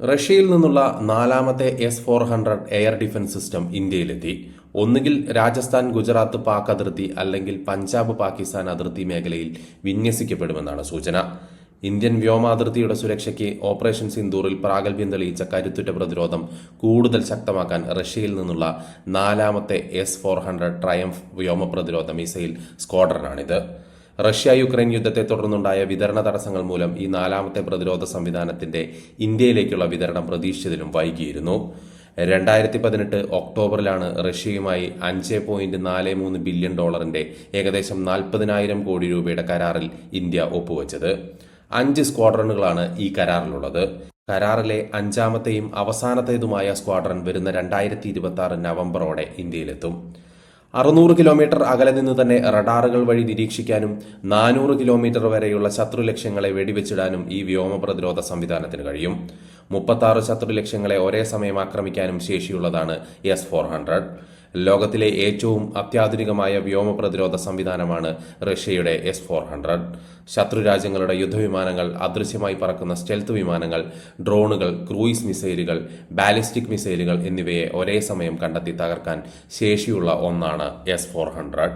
റഷ്യയിൽ നിന്നുള്ള നാലാമത്തെ S-400 എയർ ഡിഫൻസ് സിസ്റ്റം ഇന്ത്യയിലെത്തി. ഒന്നുകിൽ രാജസ്ഥാൻ, ഗുജറാത്ത്, പാക് അതിർത്തി അല്ലെങ്കിൽ പഞ്ചാബ്, പാകിസ്ഥാൻ അതിർത്തി മേഖലയിൽ വിന്യസിക്കപ്പെടുമെന്നാണ് സൂചന. ഇന്ത്യൻ വ്യോമാതിർത്തിയുടെ സുരക്ഷയ്ക്ക് ഓപ്പറേഷൻ സിന്ദൂറിൽ പ്രാഗൽഭ്യം തെളിയിച്ച കരുത്തുറ്റ പ്രതിരോധം കൂടുതൽ ശക്തമാക്കാൻ റഷ്യയിൽ നിന്നുള്ള നാലാമത്തെ S-400 ട്രയംഫ് വ്യോമ പ്രതിരോധ മിസൈൽ സ്ക്വാഡ്രനാണിത്. റഷ്യ യുക്രൈൻ യുദ്ധത്തെ തുടർന്നുണ്ടായ വിതരണ തടസ്സങ്ങൾ മൂലം ഈ നാലാമത്തെ പ്രതിരോധ സംവിധാനത്തിന്റെ ഇന്ത്യയിലേക്കുള്ള വിതരണം പ്രതീക്ഷിച്ചതിലും വൈകിയിരുന്നു. 2018 ഒക്ടോബറിലാണ് റഷ്യയുമായി $5.43 ബില്യൺ ഏകദേശം 40,000 കോടി രൂപയുടെ കരാറിൽ ഇന്ത്യ ഒപ്പുവച്ചത്. 5 സ്ക്വാഡ്രനുകളാണ് ഈ കരാറിലുള്ളത്. കരാറിലെ അഞ്ചാമത്തെയും അവസാനത്തേതുമായ സ്ക്വാഡ്രൻ വരുന്ന 2026 നവംബറോടെ ഇന്ത്യയിലെത്തും. 600 കിലോമീറ്റർ അകലെ നിന്ന് തന്നെ റഡാറുകൾ വഴി നിരീക്ഷിക്കാനും 400 കിലോമീറ്റർ വരെയുള്ള ശത്രു ലക്ഷ്യങ്ങളെ വെടിവെച്ചിടാനും ഈ വ്യോമ പ്രതിരോധ സംവിധാനത്തിന് കഴിയും. 36 ശത്രു ലക്ഷ്യങ്ങളെ ഒരേ സമയം ആക്രമിക്കാനും ശേഷിയുള്ളതാണ് S-400. ലോകത്തിലെ ഏറ്റവും അത്യാധുനികമായ വ്യോമ പ്രതിരോധ സംവിധാനമാണ് റഷ്യയുടെ S-400. ശത്രു രാജ്യങ്ങളുടെ യുദ്ധവിമാനങ്ങൾ, അദൃശ്യമായി പറക്കുന്ന സ്റ്റെൽത്ത് വിമാനങ്ങൾ, ഡ്രോണുകൾ, ക്രൂയിസ് മിസൈലുകൾ, ബാലിസ്റ്റിക് മിസൈലുകൾ എന്നിവയെ ഒരേ സമയം കണ്ടെത്തി തകർക്കാൻ ശേഷിയുള്ള ഒന്നാണ് S-400.